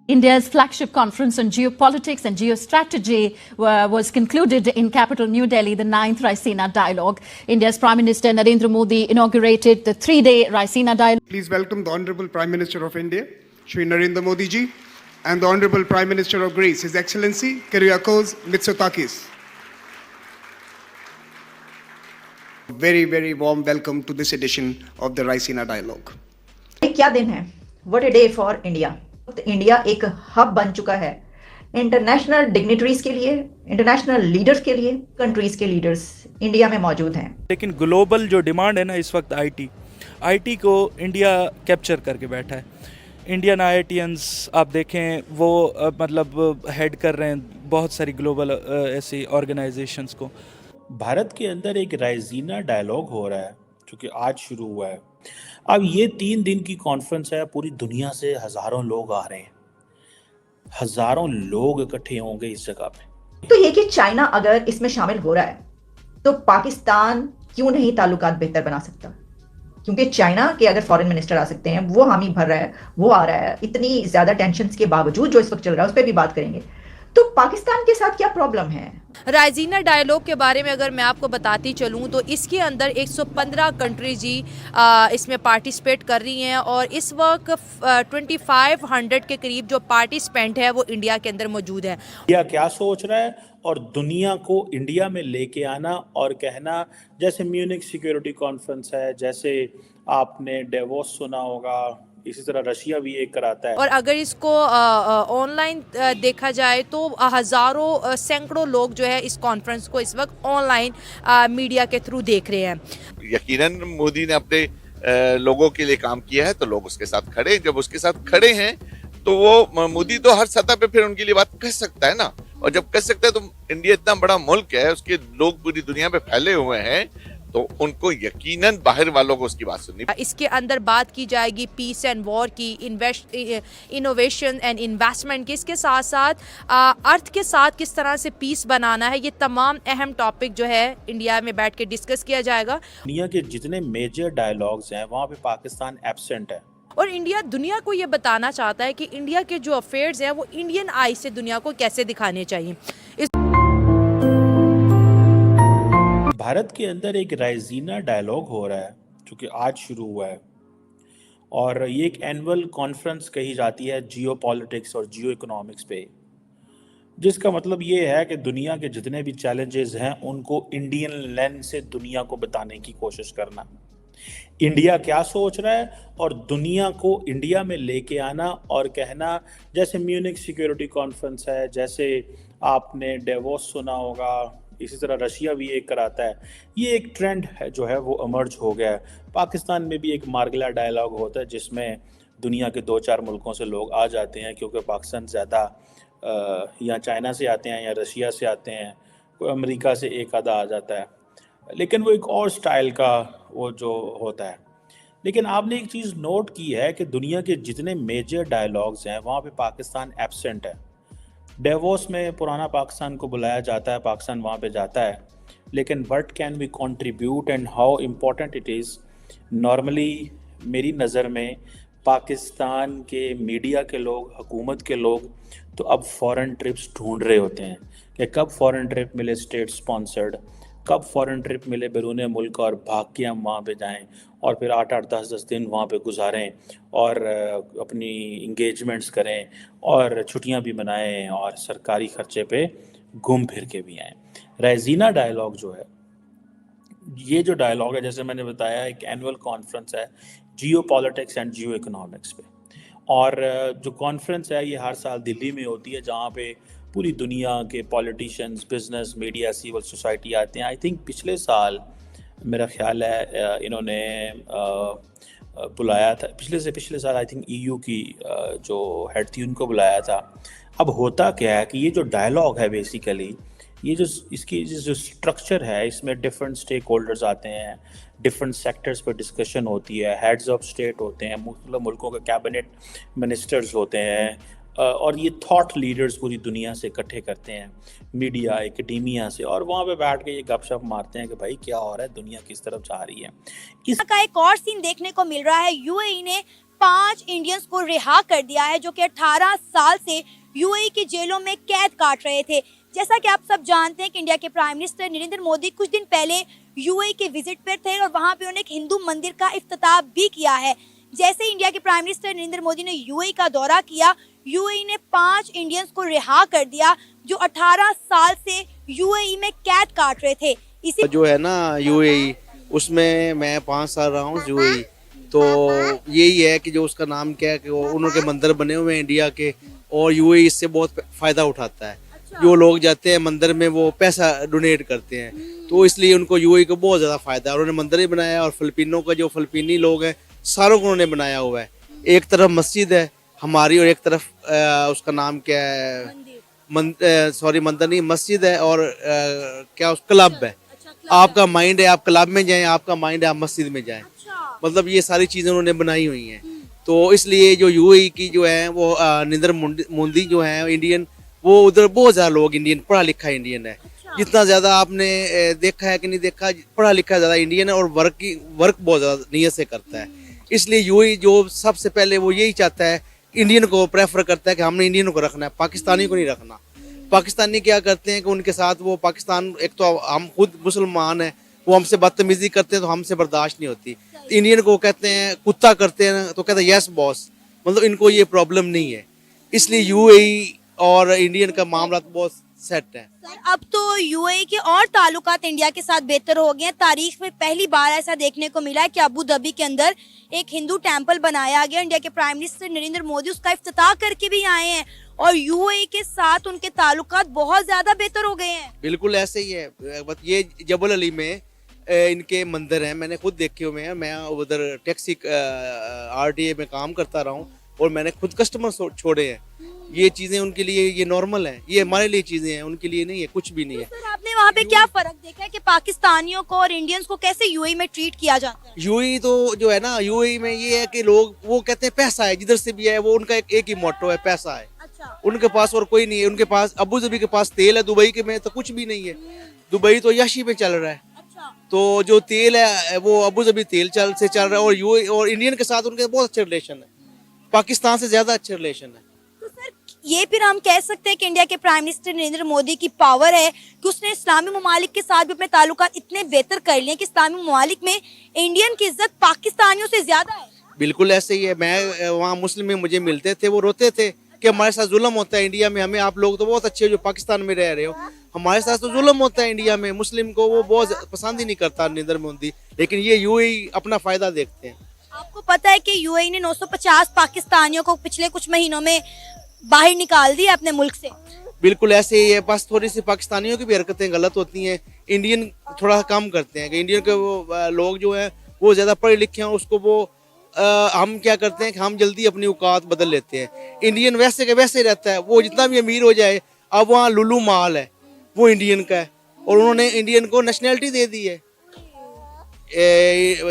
India's flagship conference on geopolitics and geostrategy was concluded in capital New Delhi, the 9th Raisina Dialogue. India's Prime Minister Narendra Modi inaugurated the three-day Raisina Dialogue. Please welcome the Honorable Prime Minister of India, Shri Narendra Modi ji, and the Honorable Prime Minister of Greece, His Excellency Kyriakos Mitsotakis. Very, very warm welcome to this edition of the Raisina Dialogue. क्या दिन है? What a day for India. India एक hub बन चुका है international dignitaries के लिए, international leaders के लिए, कंट्रीज के लीडर्स इंडिया में मौजूद हैं। लेकिन ग्लोबल जो डिमांड है ना इस वक्त आईटी को इंडिया कैप्चर करके बैठा है। इंडियन आईआईटियंस आप देखें वो मतलब हेड कर रहे हैं बहुत सारी ग्लोबल ऐसी ऑर्गेनाइजेशंस को। भारत के अंदर एक राइजीना डायलॉग हो रहा है जो कि आज शुरू हुआ है। अब ये 3 दिन की कॉन्फ्रेंस है, पूरी दुनिया से हजारों लोग आ रहे हैं, हजारों लोग इकट्ठे होंगे इस जगह पे। तो ये कि चाइना अगर इसमें शामिल हो रहा है तो पाकिस्तान क्यों नहीं ताल्लुकात बेहतर बना सकता? क्योंकि चाइना के अगर फॉरेन मिनिस्टर आ सकते हैं, वो हामी भर रहा है, वो आ रहा है, इतनी ज्यादा टेंशन के बावजूद जो इस वक्त चल रहा है उस पर भी बात करेंगे। तो पाकिस्तान के साथ क्या प्रॉब्लम है? राइजीना डायलॉग के बारे में अगर मैं आपको बताती चलूँ तो इसके अंदर 115 कंट्रीज इसमें पार्टिसिपेट कर रही हैं और इस वक्त 2500 के करीब जो पार्टिसिपेंट है वो इंडिया के अंदर मौजूद है। इंडिया क्या सोच रहा है और दुनिया को इंडिया में लेके आना और कहना, जैसे म्यूनिक सिक्योरिटी कॉन्फ्रेंस है, जैसे आपने डेवोस सुना होगा, इसी तरह रशिया भी एक कराता है। और अगर इसको ऑनलाइन देखा जाए तो हजारों सैकड़ों लोग जो है इस कॉन्फ्रेंस को इस वक्त ऑनलाइन मीडिया के थ्रू देख रहे हैं। यकीनन मोदी ने अपने लोगों के लिए काम किया है तो लोग उसके साथ खड़े हैं। जब उसके साथ खड़े हैं तो वो मोदी तो हर सतह पे फिर उनके लिए बात कह सकता है ना, और जब कह सकता है तो इंडिया इतना बड़ा मुल्क है, उसके लोग पूरी दुनिया में फैले हुए हैं, तो उनको यकीनन बाहर वालों को उसकी बात सुननी। इसके अंदर बात की जाएगी पीस एंड वॉर की, इनोवेशन एंड इन्वेस्टमेंट की, इसके साथ साथ अर्थ के साथ किस तरह से पीस बनाना है। ये तमाम अहम टॉपिक जो है इंडिया में बैठ के डिस्कस किया जाएगा। दुनिया के जितने मेजर डायलॉग्स हैं वहाँ पे पाकिस्तान एब्सेंट है और इंडिया दुनिया को ये बताना चाहता है कि इंडिया के जो अफेयर्स हैं वो इंडियन आई से दुनिया को कैसे दिखाने चाहिए। भारत के अंदर एक राइजीना डायलॉग हो रहा है जो कि आज शुरू हुआ है और ये एक एनुअल कॉन्फ्रेंस कही जाती है जियो पॉलिटिक्स और जियो इकोनॉमिक्स पे, जिसका मतलब ये है कि दुनिया के जितने भी चैलेंजेस हैं उनको इंडियन लेंस से दुनिया को बताने की कोशिश करना। इंडिया क्या सोच रहा है और दुनिया को इंडिया में लेके आना और कहना, जैसे म्यूनिक सिक्योरिटी कॉन्फ्रेंस है, जैसे आपने डेवोस सुना होगा, इसी तरह रशिया भी एक कराता है। ये एक ट्रेंड है जो है वो इमर्ज हो गया है। पाकिस्तान में भी एक मार्गला डायलॉग होता है जिसमें दुनिया के 2-4 मुल्कों से लोग आ जाते हैं, क्योंकि पाकिस्तान ज़्यादा या चाइना से आते हैं या रशिया से आते हैं, कोई अमेरिका से एक आधा आ जाता है, लेकिन वो एक और स्टाइल का वो जो होता है। लेकिन आपने एक चीज़ नोट की है कि दुनिया के जितने मेजर डायलॉग्स हैं वहाँ पे पाकिस्तान एब्सेंट है। डेवोस में पुराना पाकिस्तान को बुलाया जाता है, पाकिस्तान वहाँ पे जाता है, लेकिन what can we contribute and how important it is. Normally मेरी नज़र में पाकिस्तान के मीडिया के लोग, हुकूमत के लोग तो अब फॉरेन ट्रिप्स ढूंढ रहे होते हैं कि कब फॉरेन ट्रिप मिले स्टेट स्पॉन्सर्ड, कब फॉरेन ट्रिप मिले बैरून मुल्क और भाग के हम वहाँ पे जाएं और फिर 8-8 10-10 दिन वहाँ पे गुजारें और अपनी इंगेजमेंट्स करें और छुट्टियाँ भी मनाएं और सरकारी खर्चे पे घूम फिर के भी आएँ। राइजीना डायलॉग जो है, ये जो डायलॉग है, जैसे मैंने बताया, एक एनुअल कॉन्फ्रेंस है जियो पॉलिटिक्स एंड जियो इकोनॉमिक्स पे, और जो कॉन्फ्रेंस है ये हर साल दिल्ली में होती है, जहाँ पे पूरी दुनिया के politicians, business, media, civil society आते हैं। आई थिंक पिछले साल मेरा ख्याल है इन्होंने बुलाया था, पिछले साल आई थिंक ईयू की जो हेड थी उनको बुलाया था। अब होता क्या है कि ये जो डायलॉग है बेसिकली, ये जो इसकी जो स्ट्रक्चर है, इसमें डिफरेंट स्टेक होल्डर्स आते हैं, डिफरेंट सेक्टर्स पर डिस्कशन होती है, हेड्स ऑफ स्टेट होते हैं, मुख्तलिफ मुल्कों के कैबिनेट मिनिस्टर्स होते हैं, और ये थॉट लीडर्स पूरी दुनिया से इकट्ठे करते हैं, मीडिया, एकेडेमिया से, और वहाँ पे बैठ के ये गपशप मारते हैं कि भाई क्या हो रहा है, दुनिया किस तरफ जा रही है। का एक और सीन देखने को मिल रहा है। यूएई ने 5 इंडियंस को रिहा कर दिया है जो कि 18 साल से यूएई की जेलों में कैद काट रहे थे। जैसा कि आप सब जानते हैं कि इंडिया के प्राइम मिनिस्टर नरेंद्र मोदी कुछ दिन पहले यूएई के विजिट पर थे और वहां पे उन्होंने एक हिंदू मंदिर का इफ्तिताह भी किया है। जैसे इंडिया के प्राइम मिनिस्टर नरेंद्र मोदी ने यूएई का दौरा किया, यूएई ने 5 इंडियंस को रिहा कर दिया जो 18 साल से यूएई में कैद काट रहे थे। इसी जो है ना यूएई, उसमें मैं 5 साल रहा हूँ यूएई, तो यही है कि जो उसका नाम क्या है कि वो उनके मंदिर बने हुए हैं इंडिया के, और यूएई इससे बहुत फ़ायदा उठाता है। जो लोग जाते हैं मंदिर में वो पैसा डोनेट करते हैं, तो इसलिए उनको यूएई को बहुत ज़्यादा फ़ायदा है। उन्होंने मंदिर ही बनाया, और फिलिपिनों का जो फिलिपीनी लोग हैं सारों को उन्होंने बनाया हुआ है। एक तरफ मस्जिद है हमारी और एक तरफ उसका नाम क्या है, मंदिर नहीं, मस्जिद है, और क्या उस क्लब है। आपका माइंड है आप क्लब में जाएं, आपका माइंड है आप मस्जिद में जाएं। मतलब ये सारी चीज़ें उन्होंने बनाई हुई हैं। तो इसलिए जो यूएई की जो है वो नरेंद्र मोदी जो है इंडियन, वो उधर बहुत ज़्यादा लोग इंडियन, पढ़ा लिखा इंडियन है। जितना ज़्यादा आपने देखा है कि नहीं देखा, पढ़ा लिखा ज़्यादा इंडियन है, और वर्क बहुत ज़्यादा नीयत से करता है। इसलिए यूएई जो सबसे पहले वो यही चाहता है, इंडियन को प्रेफर करता है कि हमने इंडियन को रखना है, पाकिस्तानी को नहीं रखना। पाकिस्तानी क्या करते हैं कि उनके साथ वो पाकिस्तान, एक तो हम खुद मुसलमान हैं, वो हमसे बदतमीजी करते हैं तो हमसे बर्दाश्त नहीं होती। इंडियन को कहते हैं कुत्ता करते हैं तो कहते हैं यस बॉस, मतलब इनको ये प्रॉब्लम नहीं है। इसलिए यूएई और इंडियन का मामला तो बहुत सेट है। सर, अब तो यूएई के और ताल्लुकात इंडिया के साथ बेहतर हो गए हैं। तारीख में पहली बार ऐसा देखने को मिला है कि अबू धाबी के अंदर एक हिंदू टेम्पल बनाया गया। इंडिया के प्राइम मिनिस्टर नरेंद्र मोदी उसका इफ्तिताह करके भी आए हैं, और यूएई के साथ उनके ताल्लुकात बहुत ज्यादा बेहतर हो गए हैं। बिल्कुल ऐसे ही है। ये जबल अली में इनके मंदिर हैं, मैंने खुद देखे हुए हैं। मैं उधर टैक्सी आरटीए में काम करता रहा हूँ, और मैंने खुद कस्टमर छोड़े हैं। ये चीजें उनके लिए ये नॉर्मल है, ये हमारे लिए चीजें हैं, उनके लिए नहीं है, कुछ भी नहीं है। सर, आपने वहाँ पे क्या फर्क देखा है कि पाकिस्तानियों को और इंडियंस को कैसे यूएई में ट्रीट किया जाता है? यूएई तो जो है ना, यूएई में ये है कि लोग वो कहते हैं पैसा है, जिधर से भी है वो उनका एक ही मोटो है, पैसा है। अच्छा। उनके पास और कोई नहीं है। उनके पास अबू धाबी के पास तेल है, दुबई के में तो कुछ भी नहीं है। दुबई तो यशी में चल रहा है। तो जो तेल है वो अबू धाबी तेल से चल रहा है, और यूएई और इंडियन के साथ उनके बहुत अच्छे रिलेशन है, पाकिस्तान से ज्यादा अच्छे रिलेशन है। तो सर, ये फिर हम कह सकते हैं कि इंडिया के प्राइम मिनिस्टर नरेंद्र मोदी की पावर है कि उसने इस्लामी ममालिक के साथ भी अपने ताल्लुकात इतने बेहतर कर लिए कि इस्लामी ममालिक में इंडियन की इज्जत पाकिस्तानियों से ज्यादा है। बिल्कुल ऐसे ही है। मैं वहाँ मुस्लिम में मुझे मिलते थे, वो रोते थे कि हमारे साथ जुल्म होता है इंडिया में, हमें आप लोग तो बहुत अच्छे हो जो पाकिस्तान में रह रहे हो, हमारे साथ तो जुल्म होता है इंडिया में। मुस्लिम को वो बहुत पसंद ही नहीं करता नरेंद्र मोदी, लेकिन ये यूएई अपना फायदा देखते हैं। आपको पता है कि यूएई ने 950 पाकिस्तानियों को पिछले कुछ महीनों में बाहर निकाल दिया अपने मुल्क से। बिल्कुल ऐसे ही है, बस थोड़ी सी पाकिस्तानियों की भी हरकतें गलत होती हैं, इंडियन थोड़ा कम करते हैं। कि इंडियन के वो लोग जो हैं वो ज़्यादा पढ़े लिखे हैं, उसको वो हम क्या करते हैं कि हम जल्दी अपनी औकात बदल लेते हैं। इंडियन वैसे के वैसे रहता है, वो जितना भी अमीर हो जाए। अब वहाँ लुलू माल है, वो इंडियन का है, और उन्होंने इंडियन को नेशनैलिटी दे दी है।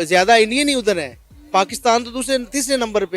ज़्यादा इंडियन ही उधर है, पाकिस्तान तो दूसरे तीसरे नंबर पे।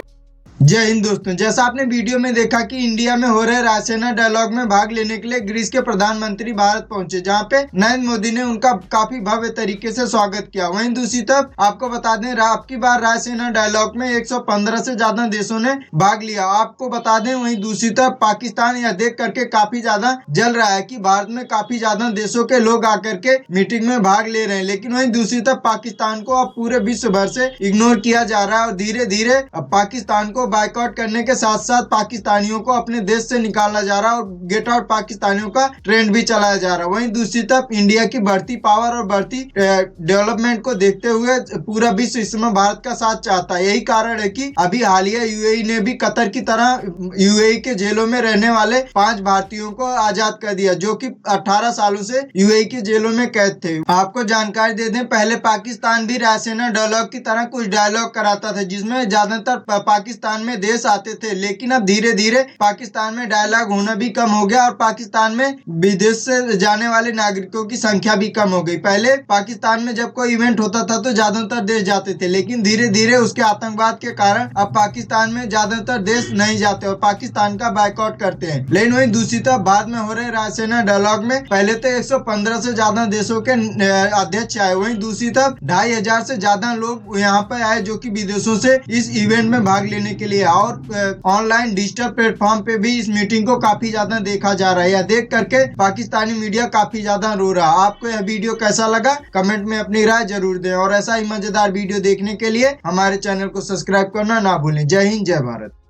जय हिंद दोस्तों, जैसा आपने वीडियो में देखा कि इंडिया में हो रहे रायसीना डायलॉग में भाग लेने के लिए ग्रीस के प्रधानमंत्री भारत पहुंचे, जहां पे नरेंद्र मोदी ने उनका काफी भव्य तरीके से स्वागत किया। वहीं दूसरी तरफ आपको बता दें, आपकी बार रायसीना डायलॉग में 115 से ज्यादा देशों ने भाग लिया। आपको बता दें, वहीं दूसरी तरफ पाकिस्तान यह देख करके काफी ज्यादा जल रहा है कि भारत में काफी ज्यादा देशों के लोग आकर के मीटिंग में भाग ले रहे हैं, लेकिन वहीं दूसरी तरफ पाकिस्तान को अब पूरे विश्व भर से इग्नोर किया जा रहा है, और धीरे धीरे अब पाकिस्तान को बाइकआउट करने के साथ साथ पाकिस्तानियों को अपने देश से निकाला जा रहा है, और गेट आउट पाकिस्तानियों का ट्रेंड भी चलाया जा रहा है। वहीं दूसरी तरफ इंडिया की बढ़ती पावर और बढ़ती डेवलपमेंट को देखते हुए पूरा विश्व इसमें भारत का साथ चाहता है। यही कारण है कि अभी हालिया यूएई ने भी कतर की तरह यूएई के जेलों में रहने वाले 5 भारतीयों को आजाद कर दिया, जो कि 18 सालों से यूएई के जेलों में कैद थे। आपको जानकारी दे दें, पहले पाकिस्तान भी रायसीना डायलॉग की तरह कुछ डायलॉग कराता था, जिसमें ज्यादातर पाकिस्तान पाकिस्तान में देश आते थे, लेकिन अब धीरे धीरे पाकिस्तान में डायलॉग होना भी कम हो गया और पाकिस्तान में विदेश से जाने वाले नागरिकों की संख्या भी कम हो गई। पहले पाकिस्तान में जब कोई इवेंट होता था तो ज्यादातर देश जाते थे, लेकिन धीरे धीरे उसके आतंकवाद के कारण अब पाकिस्तान में ज्यादातर देश नहीं जाते और पाकिस्तान का बायकॉट करते हैं। लेकिन वहीं दूसरी तरफ बाद में हो रहे रायसीना डायलॉग में पहले तो 115 से ज्यादा देशों के अध्यक्ष आए, वहीं दूसरी तरफ 2500 से ज्यादा लोग यहाँ पे आए जो कि विदेशों से इस इवेंट में भाग लेने के लिए। और ऑनलाइन डिजिटल प्लेटफॉर्म पे भी इस मीटिंग को काफी ज्यादा देखा जा रहा है। यह देख करके पाकिस्तानी मीडिया काफी ज्यादा रो रहा है। आपको यह वीडियो कैसा लगा कमेंट में अपनी राय जरूर दें और ऐसा ही मजेदार वीडियो देखने के लिए हमारे चैनल को सब्सक्राइब करना ना भूलें। जय हिंद, जय भारत।